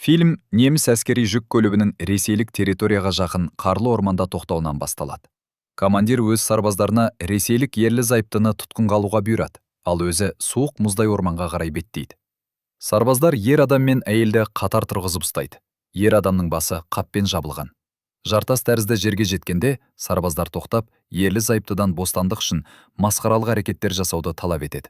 Фильм неміс әскери жүк көлігінің ресейлік территорияға жақын қарлы орманда тоқтауынан басталады. Командир өз сарбаздарына ресейлік ерлі зайыптыны тұтқынға алуға бұйырады, ал өзі суық мұздай орманға қарай беттейді. Сарбаздар ер адам мен әйелді қатар тұрғызып ұстайды. Ер адамның басы қаппен жабылған. Жартас тәрізді жерге жеткенде сарбаздар тоқтап, ерлі зайыптыдан бостандық үшін масқаралық әрекеттер жасауды талап етеді.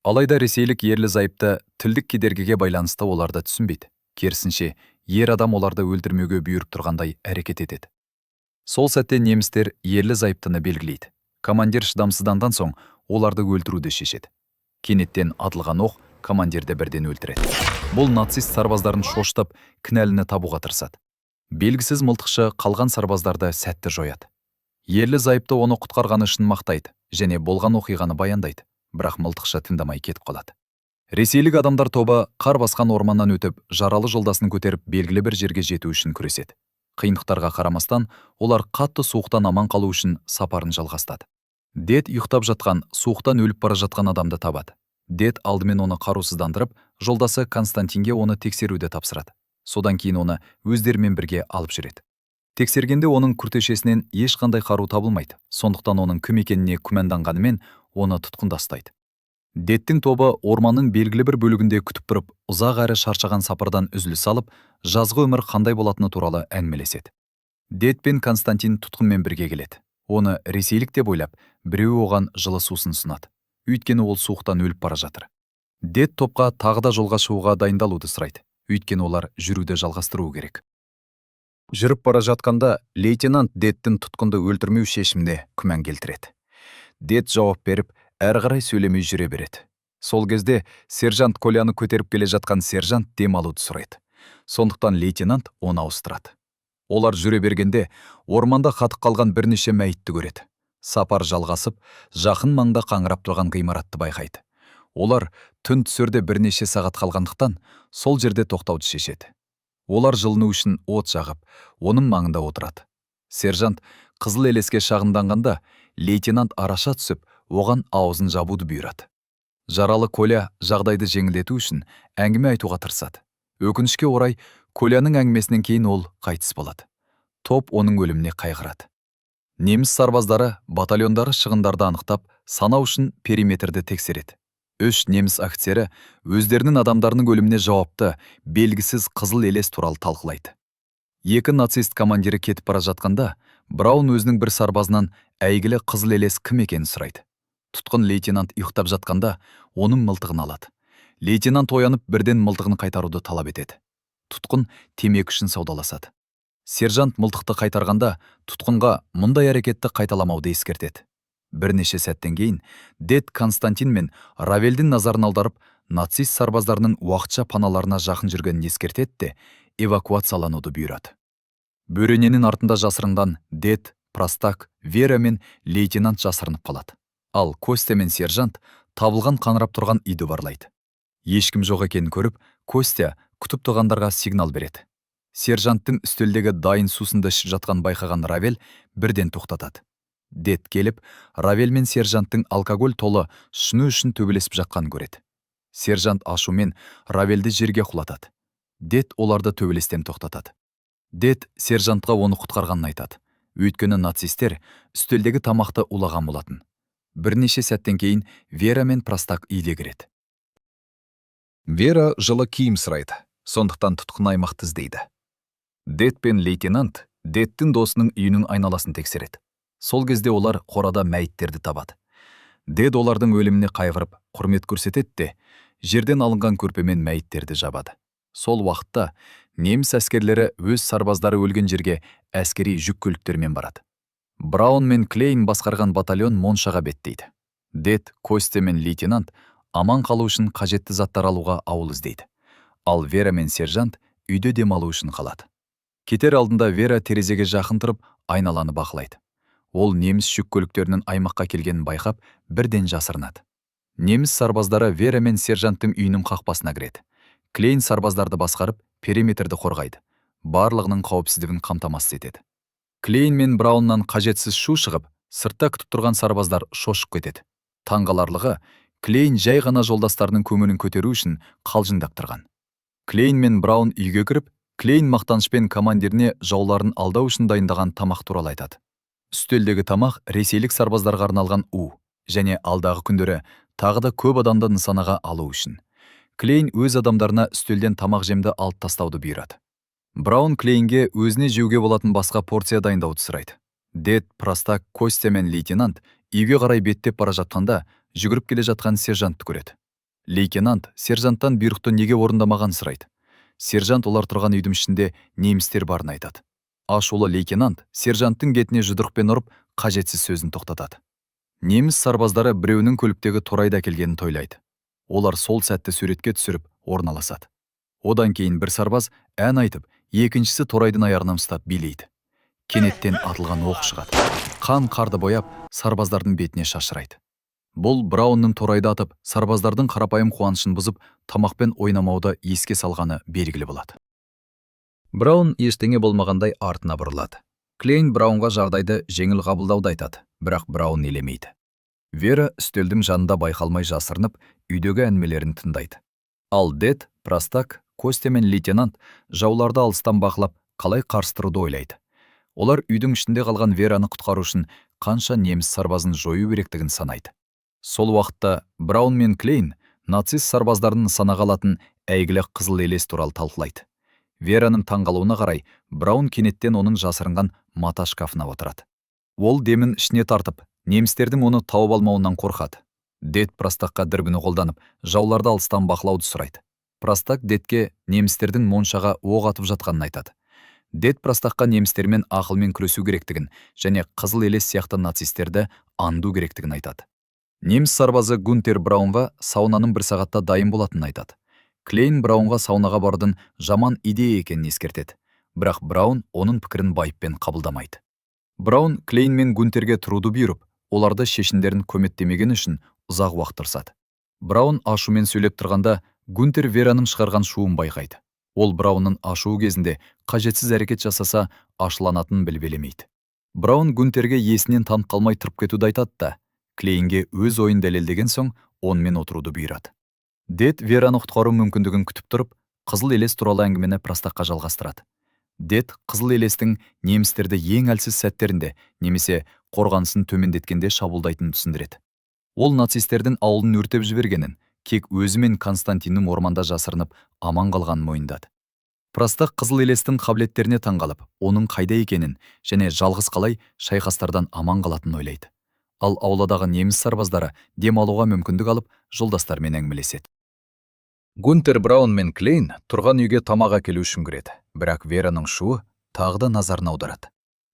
Алайда ресейлік ерлі зайыпты тілдік кедергіге байланысты оларды түсінбейді. Керісінше, ер адам оларды өлтірмеуге бұйырып тұрғандай әрекет етеді. Сол сәтте немістер ерлі зайыптыны белгілейді. Командир шыдамсызданған соң оларды өлтіруді шешеді. Кенеттен атылған оқ командирді бірден өлтіреді. Бұл нацист сарбаздарын шошытып, кінәліні табуға тырысады. Белгісіз мылтықшы қалған сарбаздарды сәтті жояды. Ерлі зайыпты оны құтқарғаны үшін мақтайды және болған оқиғаны баяндайды, бірақ мылтықшы тыңдамай кетіп қалады. Ресейлік адамдар тобы қар басқан орманнан өтіп, жаралы жолдасын көтеріп белгілі бір жерге жету үшін күреседі. Қиындықтарға қарамастан, олар қатты суықтан аман қалу үшін сапарын жалғастады. Дед ұйықтап жатқан, суықтан өліп бара жатқан адамды табады. Дед алдымен оны қарусыздандырып, жолдасы Константинге оны тексеруді тапсырады. Содан кейін оны өздерімен бірге алып жүреді. Тексергенде оның күртешесінен ешқандай қару табылмайды. Сондықтан оның кім екеніне күмәнданғанымен оны тұтқында ұстайды. Дедтің тобы орманның белгілі бір бөлігінде күтіп тұрып, ұзақ әрі шаршаған сапардан үзіліс алып, жазғы өмір қандай болатыны туралы әңгімелеседі. Дед пен Константин тұтқынмен бірге келеді. Оны ресейлік деп ойлап, біреуі оған жылы сусын ұсынады. Өйткені ол суықтан өліп бара жатыр. Дед топқа тағы да жолға шығуға дайындалуды сұрайды. Өйткені олар жүруді жалғастыру керек. Жүріп бара жатқанда лейтенант Дедтің тұтқынды өлтірмеу шешіміне күмән келтіреді. Дед жауап беріп, әрі қарай сөйлемей жүре береді. Сол кезде сержант Коляны көтеріп келе жатқан сержант дем алуды сұрайды. Сондықтан лейтенант оны ауыстырады. Олар жүре бергенде орманда қатып қалған бірнеше мәйітті көреді. Сапар жалғасып, жақын маңда қаңырап тұрған ғимаратты байқайды. Олар түн түсерде бірнеше сағат қалғандықтан сол жерде тоқтауды шешеді. Олар жылыну үшін от жағып, оның маңында отырады. Сержант қызыл елеске шағымданғанда, лейтенант араша түсіп, оған аузын жабуды бұйырады. Жаралы Коля жағдайды жеңілдету үшін әңгіме айтуға тырысады. Өкінішке орай, Коляның әңгімесінен кейін ол қайтыс болады. Топ оның өліміне қайғырады. Неміс сарбаздары батальондары шығындарды анықтап, санау үшін периметрді тексереді. 3 неміс офицері өздерінің адамдарының өліміне жауапты белгісіз қызыл елес туралы талқылайды. 2 нацист командирі кетіп бара жатқанда, Браун өзінің бір сарбазынан әйгілі қызыл елес кім екенін сұрайды. Тұтқын лейтенант ұйықтап жатқанда, оның мылтығын алады. Лейтенант оянып бірден мылтығын қайтаруды талап етеді. Тұтқын темекі үшін саудаласады. Сержант мылтықты қайтарғанда, тұтқынға мұндай әрекетті қайталамауды ескертеді. Бірнеше сәттен кейін, Дед Константин мен Равельдің назарын аударып, нацист сарбаздарының уақытша паналарына жақын жүргенін ескертеді де, эвакуациялануды бұйырады. Бөрененің артында жасырынған Дед, Простак, Вера мен лейтенант жасырынып қалады. Ал Костя мен сержант табылған қаңырап тұрған үйді барлайды. Ешкім жоқ екенін көріп, Костя күтіп тұрғандарға сигнал береді. Сержанттың үстелдегі дайын сусынды ішіп жатқан байқаған Равель бірден тоқтатады. Дед келіп, Равель мен сержанттың алкоголь толы шыны үшін төбелесіп жатқанын көреді. Сержант ашумен Равельді жерге құлатады. Дед оларды төбелестен тоқтатады. Дед сержантқа оны құтқарғанын айтады. Өйткені нацистер үстелдегі тамақты улаған болатын. Бірнеше сәттен кейін Вера мен Простак үйге кіреді. Вера жылы киім сұрайды, сондықтан тұтқын аймақты іздейді. Дед пен лейтенант Дедтің досының үйінің айналасын тексереді. Сол кезде олар қорада мәйіттерді табады. Дед олардың өліміне қайғырып, құрмет көрсетеді де, жерден алынған көрпемен мәйіттерді жабады. Сол уақытта неміс әскерлері өз сарбаздары өлген жерге әскери жүк көліктермен барады. Браун мен Клейн басқарған батальон Моншаға беттейді. Дед, Костя мен лейтенант аман қалу үшін қажетті заттар алуға ауыл іздейді. Ал Вера мен сержант үйде демалу үшін қалады. Кетер алдында Вера терезеге жақын тұрып, айналаны бақылайды. Ол неміс жүк көліктерінің аймаққа келгенін байқап, бірден жасырынады. Неміс сарбаздары Вера мен сержанттың үйінің қақпасына кіреді. Клейн сарбаздарды басқарып, периметрді қорғайды. Барлығының қауіпсіздігін қамтамасыз етеді. Клейн мен Брауннан қажетсіз шу шығып, сыртта күтіп тұрған сарбаздар шошып кетеді. Таңғаларлығы, Клейн жай ғана жолдастарының көңілін көтеру үшін қалжыңдап тұрған. Клейн мен Браун үйге кіріп, Клейн мақтанышпен командиріне жауларын алдау үшін дайындаған тамақ туралы айтады. Үстелдегі тамақ ресейлік сарбаздарға арналған және алдағы күндері тағы да көп адамды нысанаға алу үшін. Клейн өз адамдарына үстелден тамақ жемді алып тастауды бұйырады. Браун Клейнге өзіне жеуге болатын басқа порция дайындауды сұрайды. Дед, Простак, Костя мен лейтенант үйге қарай беттеп бара жатқанда жүгіріп келе жатқан сержантты көреді. Лейтенант сержанттан бұйрықты неге орындамаған сұрайды. Сержант олар тұрған үйдің ішінде немістер барын айтады. Ашулы лейтенант сержанттың бетіне жұдырықпен ұрып, қажетсіз сөзін тоқтатады. Неміс сарбаздары біреуінің көліктегі торайда келгенін тойлайды. Олар сол сәтті суретке түсіріп орналасады. Одан кейін бір сарбаз ән айтып, екіншісі торайдың аяғынан ұстап билейді. Кенеттен атылған оқ шығады. Қан қарды бояп, сарбаздардың бетіне шашырайды. Бұл Браунның торайды атып, сарбаздардың қарапайым қуанышын бұзып, тамақпен ойнамауды еске салғаны белгілі болады. Браун ештеңе болмағандай артына бұрылады. Клейн Браунға жағдайды жеңіл қабылдауды айтады, бірақ Браун елемейді. Вера үстелдің жанында байқалмай жасырынып, үйдегі әңгімелерін тыңдайды. Ал Дед, Простак, Костя мен лейтенант жауларды алыстан бақылап, қалай қарыстыруды ойлайды. Олар үйдің ішінде қалған Вераны құтқару үшін қанша неміс сарбазын жою керектігін санайды. Сол уақытта Браун мен Клейн нацист сарбаздарын нысанаға алатын әйгілі қызыл елес туралы талқылайды. Вераның таңғалуына қарай, Браун кенеттен оның жасырынған мата шкафына отырады. Ол демін ішіне тартып, немістердің оны тауып алмауынан қорқады. Дед Простакқа дүрбіні қолданып, жауларды алыстан бақылауды сұрайды. Простак Дедке немістердің моншаға оқ атып жатқанын айтады. Дед Простакқа немістермен ақылмен күресу керектігін және қызыл елес сияқты нацистерді аңду керектігін айтады. Неміс сарбазы Гунтер Браунға саунаның бір сағатта дайын болатынын айтады. Клейн Браунға саунаға бардың жаман идея екенін ескертеді. Бірақ Браун оның пікірін байыппен қабылдамайды. Браун Клейн мен Гунтерге тұруды бұйырып, оларды шешіндерін көмектемеген үшін ұзақ уақыт тырысады. Браун ашумен сөйлеп тұрғанда Гунтер Вераның шығарған шуын байқайды. Ол Браунның ашуы кезінде қажетсіз әрекет жасаса ашуланатынын білбелемейді. Браун Гунтерге есінен танып қалмай тұрып кетуді айтады да, Клейнге өз ойын дәлелдеген соң онымен отыруды бұйырады. Дед Вераны құтқару мүмкіндігін күтіп тұрып, қызыл елес туралы әңгімені Простакқа жалғастырады. Дед қызыл елестің немістерді ең әлсіз сәттерінде немесе қорғанысын төмендеткенде шабуылдайтынын түсіндіреді. Ол нацистердің ауылын өртеп жібергенін, кек өзі мен Константиннің орманда жасырынып аман қалғанын мойындады. Простак қызыл елестің қабілеттеріне таңғалып, оның қайда екенін және жалғыз қалай шайқастардан аман қалатынын ойлайды. Ал ауладағы неміс сарбаздары демалуға мүмкіндік алып, жолдастармен әңгімелеседі. Гунтер Браун мен Клейн тұрған үйге тамақ әкелу үшін кіреді, бірақ Вераның шуы тағы да назарын аударады.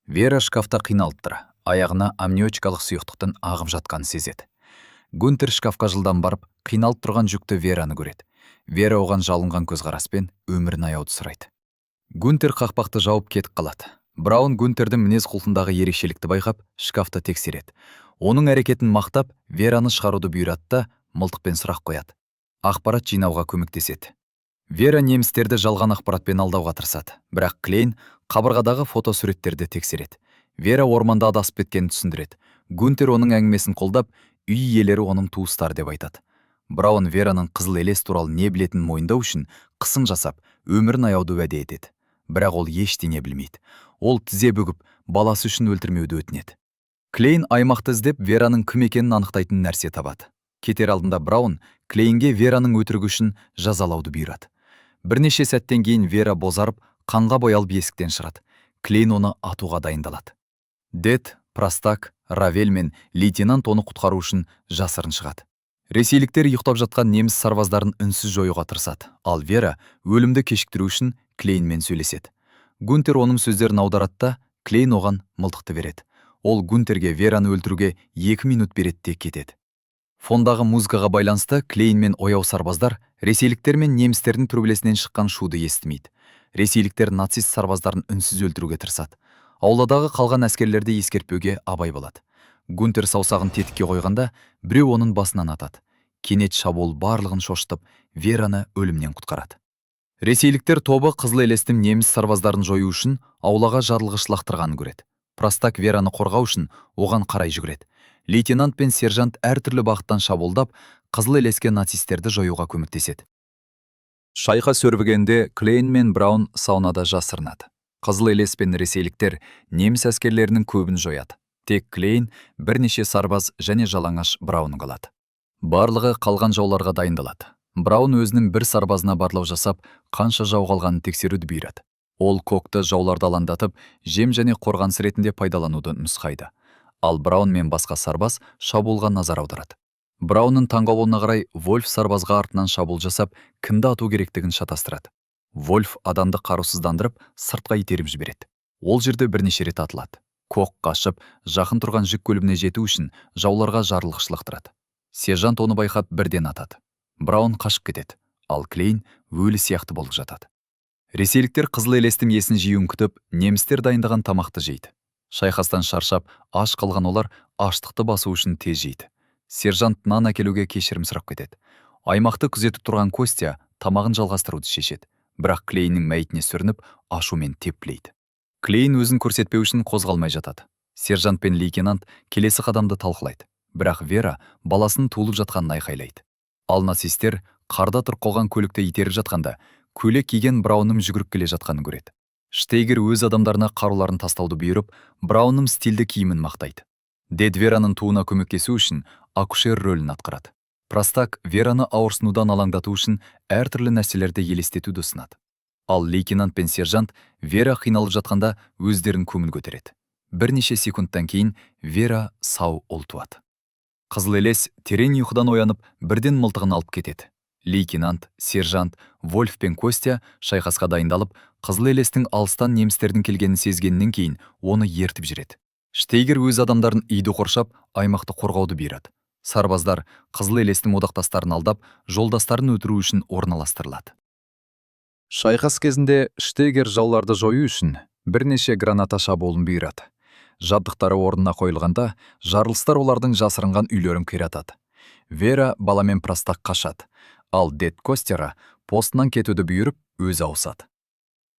Вера шкафта қиналып тұр, аяғына амниотикалық сұйықтықтың ағып жатқанын сезеді. Гунтер шкафқа жылдам барып, қиналып тұрған жүкті Вераны көреді. Вера оған жалынған көзқараспен өмірін аяуды сұрайды. Гунтер қақпақты жауып кетіп қалады. Браун Гунтердің мінез құлқындағы ерекшелікті байқап, шкафты тексереді. Оның әрекетін мақтап, Вераны шығаруды бұйырады да мылтықпен сұрақ қояды. Ақпарат жинауға көмектеседі. Вера немістерді жалған ақпаратпен алдауға тырысады, бірақ Клейн қабырғадағы фотосуреттерді тексереді. Вера орманда адасып кеткенін түсіндіреді. Гунтер оның әңгімесін қолдап, үй иелері оның туыстары деп айтады. Браун Вераның қызыл елес туралы не білетінін мойындау үшін қысым жасап, өмірін аяуды уәде етеді. Бірақ ол ештеңе білмейді. Ол тізе бүгіп, баласы үшін өлтірмеуді өтінеді. Клейн аймақты іздеп Вераның кім екенін анықтайтын нәрсе табады. Кетер алдында Браун Клейнге Вераның өтірігі үшін жазалауды бұйырады. Бірнеше сәттен кейін Вера бозарып, қанға боялып есіктен шығады. Клейн оны атуға дайындалады. Дед, Простак, Равель мен лейтенант оны құтқару үшін жасырын шығады. Ресейліктер ұйықтап жатқан неміс сарбаздарын үнсіз жоюға тырысады, ал Вера өлімді кешіктіру үшін Клейнмен сөйлеседі. Гунтер оның сөздерін аударады да, Клейн оған мылтықты береді. Ол Гунтерге Вераны өлтіруге 2 минут береді де кетеді. Фондағы музыкаға байланысты Клейн мен ояу сарбаздар ресейліктер мен немістердің төбелесінен шыққан шуды естімейді. Ресейліктер нацист сарбаздарын үнсіз өлтіруге тырысады. Ауладағы қалған әскерлерді ескертпеуге абай болады. Гунтер саусағын тетікке қойғанда, біреу оның басынан атады. Кенет шабуыл барлығын шошытып, Вераны өлімнен құтқарады. Ресейліктер тобы қызыл елестің неміс сарбаздарын жою үшін аулаға жарылғыш лақтырғанын көреді. Простак Вераны қорғау үшін оған қарай жүгіреді. Лейтенант пен сержант әртүрлі бағыттан шабуылдап, қызыл елеске нацистерді жоюға көмектеседі. Шайқас өрбігенде Клейн мен Браун саунада жасырынады. Қызыл елес пен ресейліктер неміс әскерлерінің көбін жояды. Тек Клейн, бірнеше сарбаз және жалаңаш Браун қалады. Барлығы қалған жауларға дайындалады. Браун өзінің бір сарбазына барлау жасап, қанша жау қалғанын тексеруді бұйырады. Ол Кокты жауларды алаңдатып, жем және қорғаныс ретінде пайдалануды нұсқайды. Ал Браун мен басқа сарбаз шабуылға назар аударады. Браунның таңғалуына қарай Вольф сарбазға артынан шабуыл жасап, кімді ату керектігін шатастырады. Вольф адамды қарусыздандырып, сыртқа итеріп жібереді. Ол жерде бірнеше рет атылады. Кок қашып, жақын тұрған жүк көлігіне жету үшін жауларға жарлықшылық тұрады. Сержант оны байқап бірден атады. Браун қашып кетеді, ал Клейн өлі сияқты болып жатады. Ресейліктер қызыл елестің есін жиюын күтіп, немістер дайындаған тамақты жейді. Шайқастан шаршап, аш қалған олар аштықты басу үшін тез жейді. Сержант нан әкелуге кешірім сұрап кетеді. Аймақты күзетіп тұрған Костя тамағын жалғастыруды шешеді. Бірақ Клейннің мәйітіне сүрініп, ашумен тепплейді. Клейн өзін көрсетпеу үшін қозғалмай жатады. Сержант пен лейтенант келесі қадамды талқылайды. Бірақ Вера баласының туылып жатқанын айқайлайды. Ал нацистер қарда тұрып қалған көлікті итеріп жатқанда, көйлек киген Браунның жүгіріп келе жатқанын көреді. Штейгер өз адамдарына қаруларын тастауды бұйырып, Браунның стильді киімін мақтайды. Дед Вераның туына көмектесу үшін акушер рөлін атқарады. Простак Вераны ауырсынудан алаңдату үшін әртүрлі нәрселерді елестетуді ұсынады. Ал лейтенант пен сержант Вера қиналып жатқанда өздерін көңіл көтереді. Бірнеше секундтан кейін Вера сау ұл туады. Қызыл елес терең ұйқыдан оянып, бірден мылтығын алып кетеді. Лейтенант, сержант, Вольф пен Костя шайқасқа дайындалып, қызыл елестің алыстан немістердің келгенін сезгеннен кейін оны ертіп жүреді. Штейгер өз адамдарын үйді қоршап, аймақты қорғауды бұйырады. Сарбаздар қызыл елестің одақтастарын алдап, жолдастарын өлтіру үшін орналастырылады. Шайқас кезінде Штейгер жауларды жою үшін бірнеше граната шабуылын бұйырады. Жабдықтары орнына қойылғанда, жарылыстар олардың жасырынған үйлерін қиратады. Вера баламен Простак қашады, ал Дед Костяға постынан кетуді бұйырып, өзі ауысады.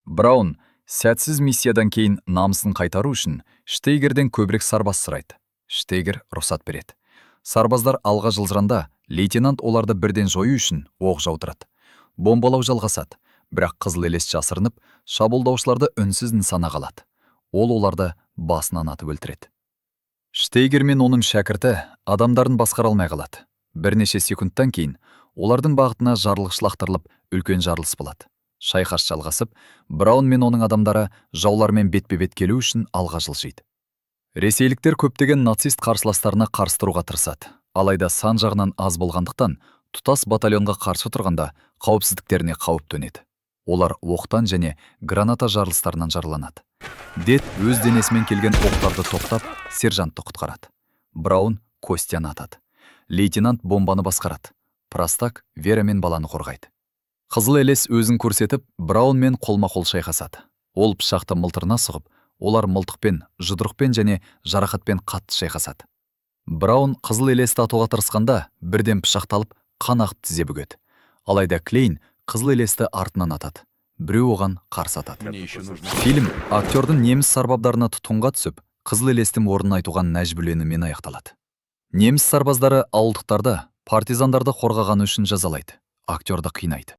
Браун сәтсіз миссиядан кейін намысын қайтару үшін Штейгерден көбірек сарбаз сұрайды. Штейгер рұқсат береді. Сарбаздар алға жылжыранда, лейтенант оларды бірден жою үшін оқ жаудырады. Бомбалау жалғасады, бірақ қызыл елес жасырынып, шабуылдаушыларды үнсіз нысана қалады. Ол оларды басынан атып өлтіреді. Штейгер мен оның шәкірті адамдарын басқара алмай қалады. Бірнеше секундтан кейін олардың бағытына жарлықшы лақтырылып, үлкен жарылыс болады. Шайқас жалғасып, Браун мен оның адамдары жаулармен бетпе-бет келу үшін алға жылжиды. Ресейліктер көптеген нацист қарсыластарына қарсы тұруға тырысады. Алайда сан жағынан аз болғандықтан, тұтас батальонға қарсы тұрғанда қауіпсіздіктеріне қауіп төнеді. Олар оқтан және граната жарылыстарынан жараланады. Дед өз денесімен келген оқтарды тоқтап, сержантты құтқарады. Браун Костяны атады. Лейтенант бомбаны басқарады. Простак Вера мен баланы қорғайды. Қызыл елес өзін көрсетіп, Браун мен қолма-қол шайқасады. Ол пышақты мылтырына сұғып, олар мылтықпен, жұдырықпен және жарақатпен қатты шайқасады. Браун қызыл елесті атуға тырысқанда, бірден пышақты алып, қан ағып тізе бүгеді. Алайда Клейн қызыл елесті артынан атады. Біреу оған қарсы атады. Фильм актердің неміс сарбаздарына тұтқынға түсіп, қызыл елестің орнын айтуға мәжбүрленумен аяқталады. Неміс сарбаздары ауылдықтарды, партизандарды қорғағаны үшін жазалайды. Актерді қинайды.